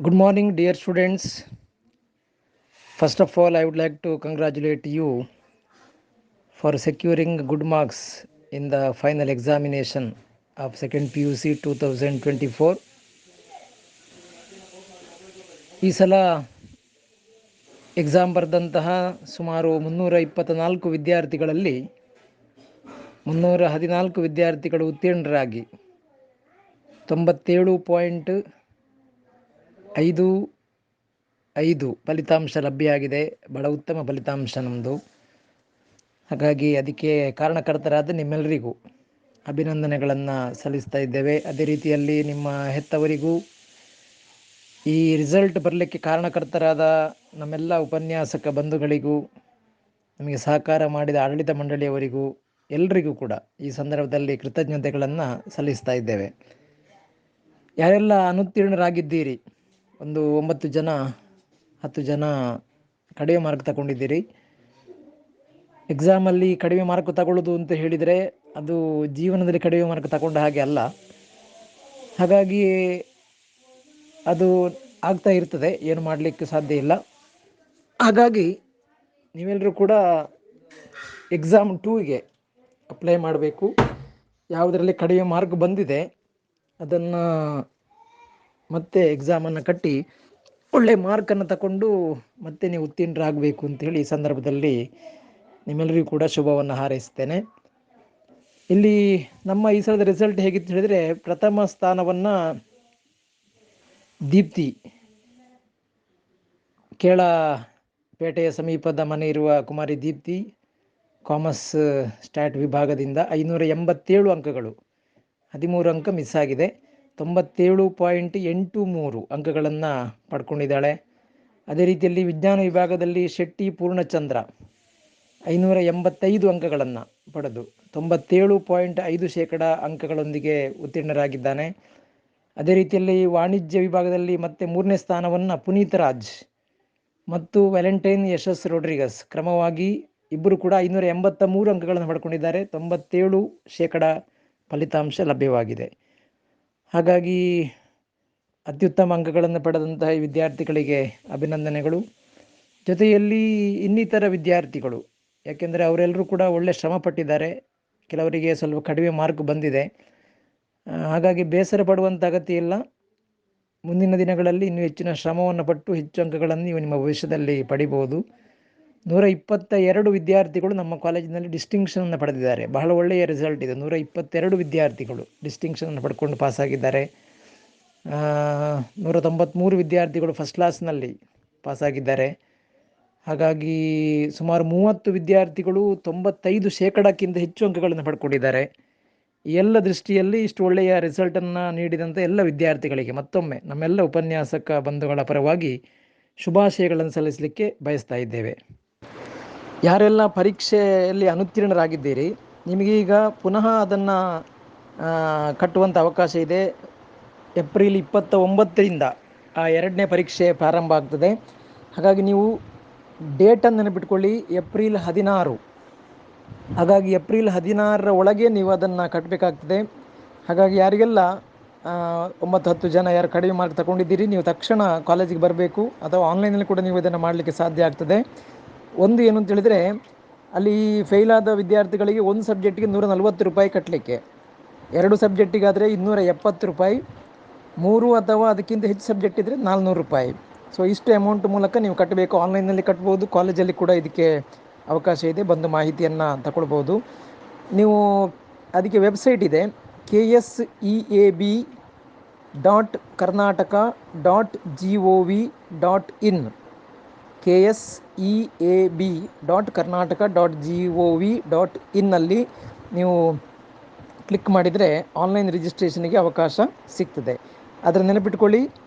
Good morning, dear students. First of all, I would like to congratulate you for securing good marks in the final examination of second PUC 2024. ಈ ಸಲ exam ಬರೆದಂತಹ ಸುಮಾರು 324 ವಿದ್ಯಾರ್ಥಿಗಳಲ್ಲಿ 314 ವಿದ್ಯಾರ್ಥಿಗಳು ಉತ್ತೀರ್ಣರಾಗಿ 97.55 ಫಲಿತಾಂಶ ಲಭ್ಯ ಆಗಿದೆ. ಬಹಳ ಉತ್ತಮ ಫಲಿತಾಂಶ ನಮ್ಮದು. ಹಾಗಾಗಿ ಅದಕ್ಕೆ ಕಾರಣಕರ್ತರಾದ ನಿಮ್ಮೆಲ್ಲರಿಗೂ ಅಭಿನಂದನೆಗಳನ್ನು ಸಲ್ಲಿಸ್ತಾ ಇದ್ದೇವೆ. ಅದೇ ರೀತಿಯಲ್ಲಿ ನಿಮ್ಮ ಹೆತ್ತವರಿಗೂ ಈ ರಿಸಲ್ಟ್ ಬರಲಿಕ್ಕೆ ಕಾರಣಕರ್ತರಾದ ನಮ್ಮೆಲ್ಲ ಉಪನ್ಯಾಸಕ ಬಂಧುಗಳಿಗೂ ನಮಗೆ ಸಹಕಾರ ಮಾಡಿದ ಆಡಳಿತ ಮಂಡಳಿಯವರಿಗೂ ಎಲ್ಲರಿಗೂ ಕೂಡ ಈ ಸಂದರ್ಭದಲ್ಲಿ ಕೃತಜ್ಞತೆಗಳನ್ನು ಸಲ್ಲಿಸ್ತಾ ಇದ್ದೇವೆ. ಯಾರೆಲ್ಲ ಅನುತ್ತೀರ್ಣರಾಗಿದ್ದೀರಿ, ಒಂದು 9 ಜನ 10 ಜನ ಕಡಿಮೆ ಮಾರ್ಕ್ ತಗೊಂಡಿದ್ದೀರಿ. ಎಕ್ಸಾಮಲ್ಲಿ ಕಡಿಮೆ ಮಾರ್ಕ್ ತಗೊಳ್ಳೋದು ಅಂತ ಹೇಳಿದರೆ ಅದು ಜೀವನದಲ್ಲಿ ಕಡಿಮೆ ಮಾರ್ಕ್ ತಗೊಂಡ ಹಾಗೆ ಅಲ್ಲ. ಹಾಗಾಗಿ ಅದು ಆಗ್ತಾ ಇರ್ತದೆ, ಏನು ಮಾಡಲಿಕ್ಕೆ ಸಾಧ್ಯ ಇಲ್ಲ. ಹಾಗಾಗಿ ನೀವೆಲ್ಲರೂ ಕೂಡ ಎಕ್ಸಾಮ್ 2ಗೆ ಅಪ್ಲೈ ಮಾಡಬೇಕು. ಯಾವುದರಲ್ಲಿ ಕಡಿಮೆ ಮಾರ್ಕ್ ಬಂದಿದೆ ಅದನ್ನು ಮತ್ತೆ ಎಕ್ಸಾಮನ್ನು ಕಟ್ಟಿ ಒಳ್ಳೆಯ ಮಾರ್ಕನ್ನು ತಗೊಂಡು ಮತ್ತೆ ನೀವು ಉತ್ತೀರ್ಣರಾಗಬೇಕು ಅಂತೇಳಿ ಈ ಸಂದರ್ಭದಲ್ಲಿ ನಿಮ್ಮೆಲ್ಲರಿಗೂ ಕೂಡ ಶುಭವನ್ನು ಹಾರೈಸ್ತೇನೆ. ಇಲ್ಲಿ ನಮ್ಮ ಈ ಸಲದ ರಿಸಲ್ಟ್ ಹೇಗಿತ್ತು ಹೇಳಿದರೆ, ಪ್ರಥಮ ಸ್ಥಾನವನ್ನು ದೀಪ್ತಿ, ಕೇಳಪೇಟೆಯ ಸಮೀಪದ ಮನೆ ಇರುವ ಕುಮಾರಿ ದೀಪ್ತಿ, ಕಾಮರ್ಸ್ ಸ್ಟಾಟ್ ವಿಭಾಗದಿಂದ 587 ಅಂಕಗಳು, 13 ಅಂಕ ಮಿಸ್ ಆಗಿದೆ. 97.83 ಅಂಕಗಳನ್ನು ಪಡ್ಕೊಂಡಿದ್ದಾಳೆ. ಅದೇ ರೀತಿಯಲ್ಲಿ ವಿಜ್ಞಾನ ವಿಭಾಗದಲ್ಲಿ ಶೆಟ್ಟಿ ಪೂರ್ಣಚಂದ್ರ 585 ಅಂಕಗಳನ್ನು ಪಡೆದು 97.5% ಅಂಕಗಳೊಂದಿಗೆ ಉತ್ತೀರ್ಣರಾಗಿದ್ದಾನೆ. ಅದೇ ರೀತಿಯಲ್ಲಿ ವಾಣಿಜ್ಯ ವಿಭಾಗದಲ್ಲಿ ಮತ್ತೆ 3ನೇ ಸ್ಥಾನವನ್ನು ಪುನೀತ್ ರಾಜ್ ಮತ್ತು ವ್ಯಾಲೆಂಟೈನ್ ಯಶಸ್ ರೋಡ್ರಿಗಸ್ ಕ್ರಮವಾಗಿ ಇಬ್ಬರು ಕೂಡ 583 ಅಂಕಗಳನ್ನು ಪಡ್ಕೊಂಡಿದ್ದಾರೆ. 97% ಫಲಿತಾಂಶ ಲಭ್ಯವಾಗಿದೆ. ಹಾಗಾಗಿ ಅತ್ಯುತ್ತಮ ಅಂಕಗಳನ್ನು ಪಡೆದಂತಹ ಈ ವಿದ್ಯಾರ್ಥಿಗಳಿಗೆ ಅಭಿನಂದನೆಗಳು. ಜೊತೆಯಲ್ಲಿ ಇನ್ನಿತರ ವಿದ್ಯಾರ್ಥಿಗಳು, ಯಾಕೆಂದರೆ ಅವರೆಲ್ಲರೂ ಕೂಡ ಒಳ್ಳೆ ಶ್ರಮ ಪಟ್ಟಿದ್ದಾರೆ. ಕೆಲವರಿಗೆ ಸ್ವಲ್ಪ ಕಡಿಮೆ ಮಾರ್ಕ್ ಬಂದಿದೆ. ಹಾಗಾಗಿ ಬೇಸರ ಪಡುವಂಥ ಅಗತ್ಯ ಇಲ್ಲ. ಮುಂದಿನ ದಿನಗಳಲ್ಲಿ ಇನ್ನೂ ಹೆಚ್ಚಿನ ಶ್ರಮವನ್ನು ಪಟ್ಟು ಹೆಚ್ಚು ಅಂಕಗಳನ್ನು ನೀವು ನಿಮ್ಮ ಭವಿಷ್ಯದಲ್ಲಿ ಪಡಿಬೋದು. 122 ವಿದ್ಯಾರ್ಥಿಗಳು ನಮ್ಮ ಕಾಲೇಜಿನಲ್ಲಿ ಡಿಸ್ಟಿಂಕ್ಷನನ್ನು ಪಡೆದಿದ್ದಾರೆ. ಬಹಳ ಒಳ್ಳೆಯ ರಿಸಲ್ಟ್ ಇದೆ. 122 ವಿದ್ಯಾರ್ಥಿಗಳು ಡಿಸ್ಟಿಂಕ್ಷನನ್ನು ಪಡ್ಕೊಂಡು ಪಾಸಾಗಿದ್ದಾರೆ. 193 ವಿದ್ಯಾರ್ಥಿಗಳು ಫಸ್ಟ್ ಕ್ಲಾಸ್ನಲ್ಲಿ ಪಾಸಾಗಿದ್ದಾರೆ. ಹಾಗಾಗಿ ಸುಮಾರು 30 ವಿದ್ಯಾರ್ಥಿಗಳು 95%ಕ್ಕಿಂತ ಹೆಚ್ಚು ಅಂಕಗಳನ್ನು ಪಡ್ಕೊಂಡಿದ್ದಾರೆ. ಈ ಎಲ್ಲ ದೃಷ್ಟಿಯಲ್ಲಿ ಇಷ್ಟು ಒಳ್ಳೆಯ ರಿಸಲ್ಟನ್ನು ನೀಡಿದಂಥ ಎಲ್ಲ ವಿದ್ಯಾರ್ಥಿಗಳಿಗೆ ಮತ್ತೊಮ್ಮೆ ನಮ್ಮೆಲ್ಲ ಉಪನ್ಯಾಸಕ ಬಂಧುಗಳ ಪರವಾಗಿ ಶುಭಾಶಯಗಳನ್ನು ಸಲ್ಲಿಸಲಿಕ್ಕೆ ಬಯಸ್ತಾ ಇದ್ದೇವೆ. ಯಾರೆಲ್ಲ ಪರೀಕ್ಷೆಯಲ್ಲಿ ಅನುತ್ತೀರ್ಣರಾಗಿದ್ದೀರಿ, ನಿಮಗೀಗ ಪುನಃ ಅದನ್ನು ಕಟ್ಟುವಂಥ ಅವಕಾಶ ಇದೆ. ಏಪ್ರಿಲ್ 29ರಿಂದ ಆ 2ನೇ ಪರೀಕ್ಷೆ ಪ್ರಾರಂಭ ಆಗ್ತದೆ. ಹಾಗಾಗಿ ನೀವು ಡೇಟನ್ನು ನೆನಪಿಟ್ಕೊಳ್ಳಿ, ಏಪ್ರಿಲ್ 16. ಹಾಗಾಗಿ ಏಪ್ರಿಲ್ 16ರ ಒಳಗೆ ನೀವು ಅದನ್ನು ಕಟ್ಟಬೇಕಾಗ್ತದೆ. ಹಾಗಾಗಿ ಯಾರಿಗೆಲ್ಲ 9-10 ಜನ ಯಾರು ಕಡಿಮೆ ಮಾರ್ಕ್ ತಗೊಂಡಿದ್ದೀರಿ, ನೀವು ತಕ್ಷಣ ಕಾಲೇಜಿಗೆ ಬರಬೇಕು, ಅಥವಾ ಆನ್ಲೈನಲ್ಲಿ ಕೂಡ ನೀವು ಇದನ್ನು ಮಾಡಲಿಕ್ಕೆ ಸಾಧ್ಯ ಆಗ್ತದೆ. ಒಂದು ಏನು ಅಂತ ಹೇಳಿದರೆ, ಅಲ್ಲಿ ಫೇಲಾದ ವಿದ್ಯಾರ್ಥಿಗಳಿಗೆ ಒಂದು ಸಬ್ಜೆಕ್ಟಿಗೆ 140 ರೂಪಾಯಿ ಕಟ್ಟಲಿಕ್ಕೆ, 2 ಸಬ್ಜೆಕ್ಟಿಗಾದರೆ 270 ರೂಪಾಯಿ, 3 ಅಥವಾ ಅದಕ್ಕಿಂತ ಹೆಚ್ಚು ಸಬ್ಜೆಕ್ಟ್ ಇದ್ದರೆ 400 ರೂಪಾಯಿ. ಸೊ ಇಷ್ಟು ಅಮೌಂಟ್ ಮೂಲಕ ನೀವು ಕಟ್ಟಬೇಕು. ಆನ್ಲೈನಲ್ಲಿ ಕಟ್ಬೋದು, ಕಾಲೇಜಲ್ಲಿ ಕೂಡ ಇದಕ್ಕೆ ಅವಕಾಶ ಇದೆ, ಬಂದು ಮಾಹಿತಿಯನ್ನು ತಗೊಳ್ಬೋದು. ನೀವು ಅದಕ್ಕೆ ವೆಬ್ಸೈಟ್ ಇದೆ, KSEAB.Karnataka.gov.in, KSEAB.Karnataka.gov.in ಅಲ್ಲಿ ನೀವು ಕ್ಲಿಕ್ ಮಾಡಿದರೆ ಆನ್ಲೈನ್ ರಿಜಿಸ್ಟ್ರೇಷನ್ಗೆ ಅವಕಾಶ ಸಿಗ್ತದೆ. ಅದರ ನೆನಪಿಟ್ಕೊಳ್ಳಿ,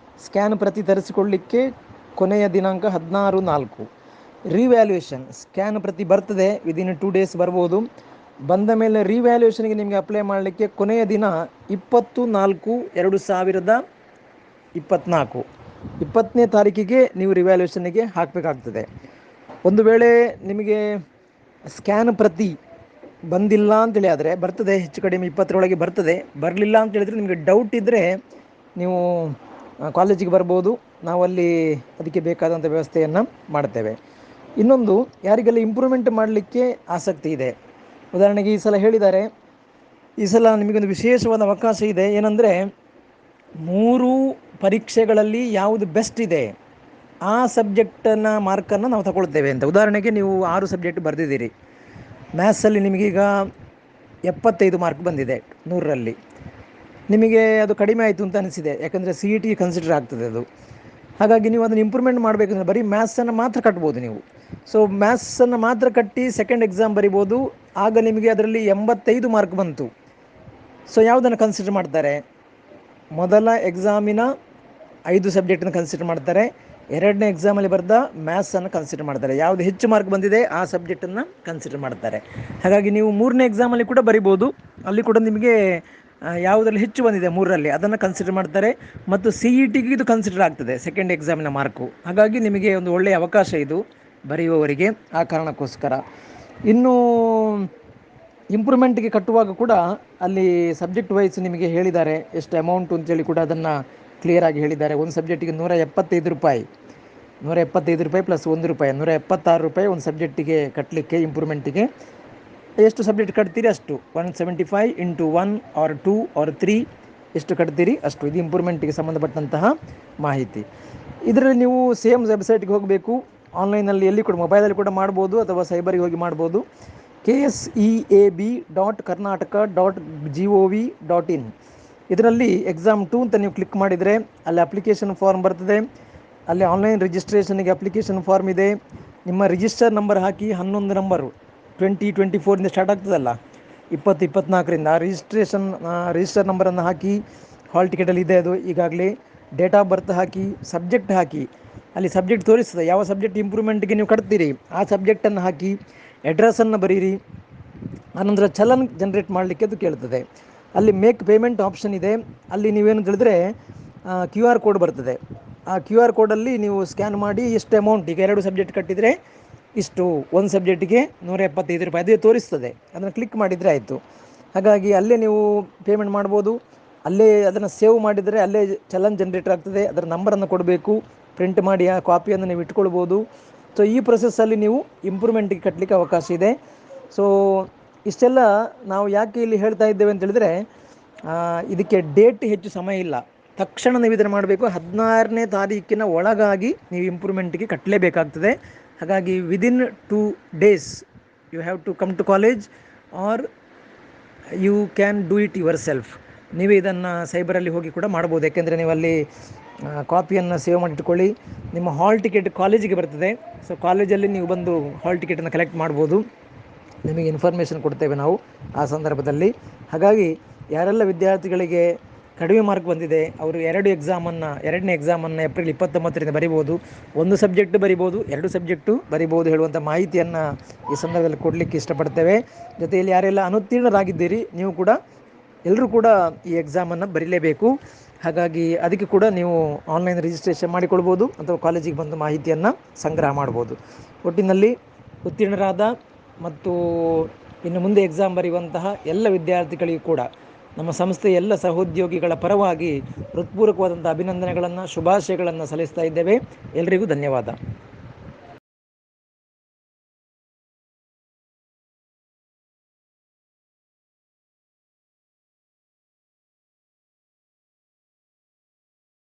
ಸ್ಕ್ಯಾನ್ ಪ್ರತಿ ತರಿಸಿಕೊಳ್ಳಿಕ್ಕೆ ಕೊನೆಯ ದಿನಾಂಕ 16/4. ರಿವ್ಯಾಲ್ಯೂಯೇಷನ್ ಸ್ಕ್ಯಾನ್ ಪ್ರತಿ ಬರ್ತದೆ, ವಿದಿನ್ 2 ಡೇಸ್ ಬರ್ಬೋದು. ಬಂದ ಮೇಲೆ ರಿವ್ಯಾಲ್ಯೂಯೇಷನ್ಗೆ ನಿಮಗೆ ಅಪ್ಲೈ ಮಾಡಲಿಕ್ಕೆ ಕೊನೆಯ ದಿನ 20/4/2024, 20ನೇ ತಾರೀಕಿಗೆ ನೀವು ರಿವ್ಯಾಲ್ಯೂಯೇಷನ್ಗೆ ಹಾಕಬೇಕಾಗ್ತದೆ. ಒಂದು ವೇಳೆ ನಿಮಗೆ ಸ್ಕ್ಯಾನ್ ಪ್ರತಿ ಬಂದಿಲ್ಲ ಅಂತೇಳಿ ಆದರೆ, ಬರ್ತದೆ ಹೆಚ್ಚು ಕಡಿಮೆ 20ರೊಳಗೆ ಬರ್ತದೆ. ಬರಲಿಲ್ಲ ಅಂತೇಳಿದರೆ ನಿಮಗೆ ಡೌಟ್ ಇದ್ದರೆ ನೀವು ಕಾಲೇಜಿಗೆ ಬರ್ಬೋದು, ನಾವಲ್ಲಿ ಅದಕ್ಕೆ ಬೇಕಾದಂಥ ವ್ಯವಸ್ಥೆಯನ್ನು ಮಾಡ್ತೇವೆ. ಇನ್ನೊಂದು, ಯಾರಿಗೆಲ್ಲ ಇಂಪ್ರೂವ್ಮೆಂಟ್ ಮಾಡಲಿಕ್ಕೆ ಆಸಕ್ತಿ ಇದೆ, ಉದಾಹರಣೆಗೆ ಈ ಸಲ ಹೇಳಿದ್ದಾರೆ, ಈ ಸಲ ನಿಮಗೊಂದು ವಿಶೇಷವಾದ ಅವಕಾಶ ಇದೆ. ಏನಂದರೆ 3 ಪರೀಕ್ಷೆಗಳಲ್ಲಿ ಯಾವುದು ಬೆಸ್ಟ್ ಇದೆ ಆ ಸಬ್ಜೆಕ್ಟನ್ನು ಮಾರ್ಕನ್ನು ನಾವು ತಗೊಳ್ತೇವೆ ಅಂತ. ಉದಾಹರಣೆಗೆ ನೀವು 6 ಸಬ್ಜೆಕ್ಟ್ ಬರೆದಿದ್ದೀರಿ, ಮ್ಯಾಥ್ಸಲ್ಲಿ ನಿಮಗೀಗ 75 ಮಾರ್ಕ್ ಬಂದಿದೆ 100ರಲ್ಲಿ. ನಿಮಗೆ ಅದು ಕಡಿಮೆ ಆಯಿತು ಅಂತ ಅನಿಸಿದೆ, ಯಾಕಂದರೆ CET ಕನ್ಸಿಡರ್ ಆಗ್ತದೆ ಅದು. ಹಾಗಾಗಿ ನೀವು ಅದನ್ನು ಇಂಪ್ರೂವ್ಮೆಂಟ್ ಮಾಡಬೇಕಂದ್ರೆ ಬರೀ ಮ್ಯಾಥ್ಸನ್ನು ಮಾತ್ರ ಕಟ್ಬೋದು ನೀವು. ಸೊ ಮ್ಯಾಥ್ಸನ್ನು ಮಾತ್ರ ಕಟ್ಟಿ ಸೆಕೆಂಡ್ ಎಕ್ಸಾಮ್ ಬರಿಬೋದು. ಆಗ ನಿಮಗೆ ಅದರಲ್ಲಿ 85 ಮಾರ್ಕ್ ಬಂತು. ಸೊ ಯಾವುದನ್ನು ಕನ್ಸಿಡರ್ ಮಾಡ್ತಾರೆ? ಮೊದಲ ಎಕ್ಸಾಮಿನ 5 ಸಬ್ಜೆಕ್ಟನ್ನು ಕನ್ಸಿಡರ್ ಮಾಡ್ತಾರೆ, ಎರಡನೇ ಎಕ್ಸಾಮಲ್ಲಿ ಬರೆದ ಮ್ಯಾಥ್ಸನ್ನು ಕನ್ಸಿಡರ್ ಮಾಡ್ತಾರೆ. ಯಾವುದು ಹೆಚ್ಚು ಮಾರ್ಕ್ ಬಂದಿದೆ ಆ ಸಬ್ಜೆಕ್ಟನ್ನು ಕನ್ಸಿಡರ್ ಮಾಡ್ತಾರೆ. ಹಾಗಾಗಿ ನೀವು 3ನೇ ಎಕ್ಸಾಮಲ್ಲಿ ಕೂಡ ಬರಿಬೋದು, ಅಲ್ಲಿ ಕೂಡ ನಿಮಗೆ ಯಾವುದರಲ್ಲಿ ಹೆಚ್ಚು ಬಂದಿದೆ 3ರಲ್ಲಿ ಅದನ್ನು ಕನ್ಸಿಡರ್ ಮಾಡ್ತಾರೆ. ಮತ್ತು CETಗೆ ಇದು ಕನ್ಸಿಡರ್ ಆಗ್ತದೆ, ಸೆಕೆಂಡ್ ಎಕ್ಸಾಮಿನ ಮಾರ್ಕು. ಹಾಗಾಗಿ ನಿಮಗೆ ಒಂದು ಒಳ್ಳೆಯ ಅವಕಾಶ ಇದು ಬರೆಯುವವರಿಗೆ, ಆ ಕಾರಣಕ್ಕೋಸ್ಕರ. ಇನ್ನು ಇಂಪ್ರೂವ್ಮೆಂಟ್ಗೆ ಕಟ್ಟುವಾಗ ಕೂಡ ಅಲ್ಲಿ ಸಬ್ಜೆಕ್ಟ್ ವೈಸ್ ನಿಮಗೆ ಹೇಳಿದ್ದಾರೆ ಎಷ್ಟು ಅಮೌಂಟು ಅಂತೇಳಿ ಕೂಡ ಅದನ್ನು ಕ್ಲಿಯರಾಗಿ ಹೇಳಿದ್ದಾರೆ. ಒಂದು ಸಬ್ಜೆಕ್ಟಿಗೆ 175 ರೂಪಾಯಿ, 175 ರೂಪಾಯಿ ಪ್ಲಸ್ 1 ರೂಪಾಯಿ, 176 ರೂಪಾಯಿ ಒಂದು ಸಬ್ಜೆಕ್ಟಿಗೆ ಕಟ್ಟಲಿಕ್ಕೆ. ಇಂಪ್ರೂವ್ಮೆಂಟಿಗೆ ಎಷ್ಟು ಸಬ್ಜೆಕ್ಟ್ ಕಟ್ತೀರಿ ಅಷ್ಟು, 175 ಇಂಟು 1 ಆರ್ 2 ಆರ್ 3 ಎಷ್ಟು ಕಟ್ತೀರಿ ಅಷ್ಟು. ಇದು ಇಂಪ್ರೂವ್ಮೆಂಟಿಗೆ ಸಂಬಂಧಪಟ್ಟಂತಹ ಮಾಹಿತಿ. ಇದರಲ್ಲಿ ನೀವು ಸೇಮ್ ವೆಬ್ಸೈಟ್ಗೆ ಹೋಗಬೇಕು, ಆನ್ಲೈನಲ್ಲಿ ಎಲ್ಲಿ ಕೂಡ ಮೊಬೈಲಲ್ಲಿ ಕೂಡ ಮಾಡ್ಬೋದು ಅಥವಾ ಸೈಬರಿಗೆ ಹೋಗಿ ಮಾಡ್ಬೋದು. KSEAB.karnataka.gov.in ಇದರಲ್ಲಿ ಎಕ್ಸಾಮ್ 2 ಅಂತ ನೀವು ಕ್ಲಿಕ್ ಮಾಡಿದರೆ ಅಲ್ಲಿ ಅಪ್ಲಿಕೇಶನ್ ಫಾರ್ಮ್ ಬರ್ತದೆ. ಅಲ್ಲಿ ಆನ್ಲೈನ್ ರಿಜಿಸ್ಟ್ರೇಷನ್ಗೆ ಅಪ್ಲಿಕೇಶನ್ ಫಾರ್ಮ್ ಇದೆ. ನಿಮ್ಮ ರಿಜಿಸ್ಟರ್ ನಂಬರ್ ಹಾಕಿ, 11 ನಂಬರು 2024 ಸ್ಟಾರ್ಟ್ ಆಗ್ತದಲ್ಲ, 2024 ಆ ರಿಜಿಸ್ಟರ್ ನಂಬರನ್ನು ಹಾಕಿ, ಹಾಲ್ ಟಿಕೆಟಲ್ಲಿ ಇದೆ ಅದು ಈಗಾಗಲೇ. ಡೇಟ್ ಆಫ್ ಬರ್ತ್ ಹಾಕಿ, ಸಬ್ಜೆಕ್ಟ್ ಹಾಕಿ, ಅಲ್ಲಿ ಸಬ್ಜೆಕ್ಟ್ ತೋರಿಸ್ತದೆ ಯಾವ ಸಬ್ಜೆಕ್ಟ್ ಇಂಪ್ರೂವ್ಮೆಂಟ್ಗೆ ನೀವು ಕಟ್ತೀರಿ ಆ ಸಬ್ಜೆಕ್ಟನ್ನು ಹಾಕಿ, ಅಡ್ರೆಸ್ಸನ್ನು ಬರೀರಿ. ಆನಂತರ ಚಲನ್ ಜನ್ರೇಟ್ ಮಾಡಲಿಕ್ಕೆ ಅದು ಕೇಳ್ತದೆ. ಅಲ್ಲಿ ಮೇಕ್ ಪೇಮೆಂಟ್ ಆಪ್ಷನ್ ಇದೆ. ಅಲ್ಲಿ ನೀವೇನು ತಿಳಿದ್ರೆ QR ಕೋಡ್ ಬರ್ತದೆ. ಆ QR ಕೋಡಲ್ಲಿ ನೀವು ಸ್ಕ್ಯಾನ್ ಮಾಡಿ ಎಷ್ಟು ಅಮೌಂಟ್, ಈಗ 2 ಸಬ್ಜೆಕ್ಟ್ ಕಟ್ಟಿದರೆ ಇಷ್ಟು, ಒಂದು ಸಬ್ಜೆಕ್ಟಿಗೆ 175 ರೂಪಾಯಿ ಅದೇ ತೋರಿಸ್ತದೆ, ಅದನ್ನು ಕ್ಲಿಕ್ ಮಾಡಿದರೆ ಆಯಿತು. ಹಾಗಾಗಿ ಅಲ್ಲೇ ನೀವು ಪೇಮೆಂಟ್ ಮಾಡ್ಬೋದು. ಅಲ್ಲೇ ಅದನ್ನು ಸೇವ್ ಮಾಡಿದರೆ ಅಲ್ಲೇ ಚಲನ್ ಜನ್ರೇಟರ್ ಆಗ್ತದೆ. ಅದರ ನಂಬರನ್ನು ಕೊಡಬೇಕು, ಪ್ರಿಂಟ್ ಮಾಡಿ ಆ ಕಾಪಿಯನ್ನು ನೀವು ಇಟ್ಕೊಳ್ಬೋದು. ಸೊ ಈ ಪ್ರೊಸೆಸ್ಸಲ್ಲಿ ನೀವು ಇಂಪ್ರೂವ್ಮೆಂಟಿಗೆ ಕಟ್ಟಲಿಕ್ಕೆ ಅವಕಾಶ ಇದೆ. ಸೊ ಇಷ್ಟೆಲ್ಲ ನಾವು ಯಾಕೆ ಇಲ್ಲಿ ಹೇಳ್ತಾ ಇದ್ದೇವೆ ಅಂತ ಹೇಳಿದರೆ, ಇದಕ್ಕೆ ಡೇಟ್ ಹೆಚ್ಚು ಸಮಯ ಇಲ್ಲ, ತಕ್ಷಣ ನೀವು ಇದನ್ನು ಮಾಡಬೇಕು. 16ನೇ ತಾರೀಕಿನ ಒಳಗಾಗಿ ನೀವು ಇಂಪ್ರೂವ್ಮೆಂಟಿಗೆ ಕಟ್ಟಲೇಬೇಕಾಗ್ತದೆ. ಹಾಗಾಗಿ within 2 days you have to come to college or you can do it yourself. ನೀವೇ ಇದನ್ನು ಸೈಬರಲ್ಲಿ ಹೋಗಿ ಕೂಡ ಮಾಡ್ಬೋದು, ಯಾಕೆಂದರೆ ನೀವು ಅಲ್ಲಿ ಕಾಪಿಯನ್ನು ಸೇವ್ ಮಾಡಿಟ್ಕೊಳ್ಳಿ. ನಿಮ್ಮ ಹಾಲ್ ಟಿಕೆಟ್ ಕಾಲೇಜಿಗೆ ಬರ್ತದೆ. ಸೊ ಕಾಲೇಜಲ್ಲಿ ನೀವು ಬಂದು ಹಾಲ್ ಟಿಕೆಟನ್ನು ಕಲೆಕ್ಟ್ ಮಾಡ್ಬೋದು, ನಿಮಗೆ ಇನ್ಫಾರ್ಮೇಷನ್ ಕೊಡ್ತೇವೆ ನಾವು ಆ ಸಂದರ್ಭದಲ್ಲಿ. ಹಾಗಾಗಿ ಯಾರೆಲ್ಲ ವಿದ್ಯಾರ್ಥಿಗಳಿಗೆ ಕಡಿಮೆ ಮಾರ್ಕ್ ಬಂದಿದೆ ಅವರು ಎರಡನೇ ಎಕ್ಸಾಮನ್ನು ಏಪ್ರಿಲ್ 29ರಿಂದ ಬರಿಬೋದು. ಒಂದು ಸಬ್ಜೆಕ್ಟ್ ಬರಿಬೋದು, 2 ಸಬ್ಜೆಕ್ಟು ಬರಿಬೋದು ಹೇಳುವಂಥ ಮಾಹಿತಿಯನ್ನು ಈ ಸಂದರ್ಭದಲ್ಲಿ ಕೊಡಲಿಕ್ಕೆ ಇಷ್ಟಪಡ್ತೇವೆ. ಜೊತೆಯಲ್ಲಿ ಯಾರೆಲ್ಲ ಅನುತ್ತೀರ್ಣರಾಗಿದ್ದೀರಿ ನೀವು ಕೂಡ ಎಲ್ಲರೂ ಕೂಡ ಈ ಎಕ್ಸಾಮನ್ನು ಬರೀಲೇಬೇಕು. ಹಾಗಾಗಿ ಅದಕ್ಕೆ ಕೂಡ ನೀವು ಆನ್ಲೈನ್ ರಿಜಿಸ್ಟ್ರೇಷನ್ ಮಾಡಿಕೊಳ್ಬೋದು ಅಥವಾ ಕಾಲೇಜಿಗೆ ಬಂದು ಮಾಹಿತಿಯನ್ನು ಸಂಗ್ರಹ ಮಾಡ್ಬೋದು. ಒಟ್ಟಿನಲ್ಲಿ ಉತ್ತೀರ್ಣರಾದ ಮತ್ತು ಇನ್ನು ಮುಂದೆ ಎಕ್ಸಾಮ್ ಬರೆಯುವಂತಹ ಎಲ್ಲ ವಿದ್ಯಾರ್ಥಿಗಳಿಗೂ ಕೂಡ ನಮ್ಮ ಸಂಸ್ಥೆಯ ಎಲ್ಲ ಸಹೋದ್ಯೋಗಿಗಳ ಪರವಾಗಿ ಹೃತ್ಪೂರ್ವಕವಾದಂಥ ಅಭಿನಂದನೆಗಳನ್ನು, ಶುಭಾಶಯಗಳನ್ನು ಸಲ್ಲಿಸ್ತಾ ಇದ್ದೇವೆ. ಎಲ್ಲರಿಗೂ ಧನ್ಯವಾದ.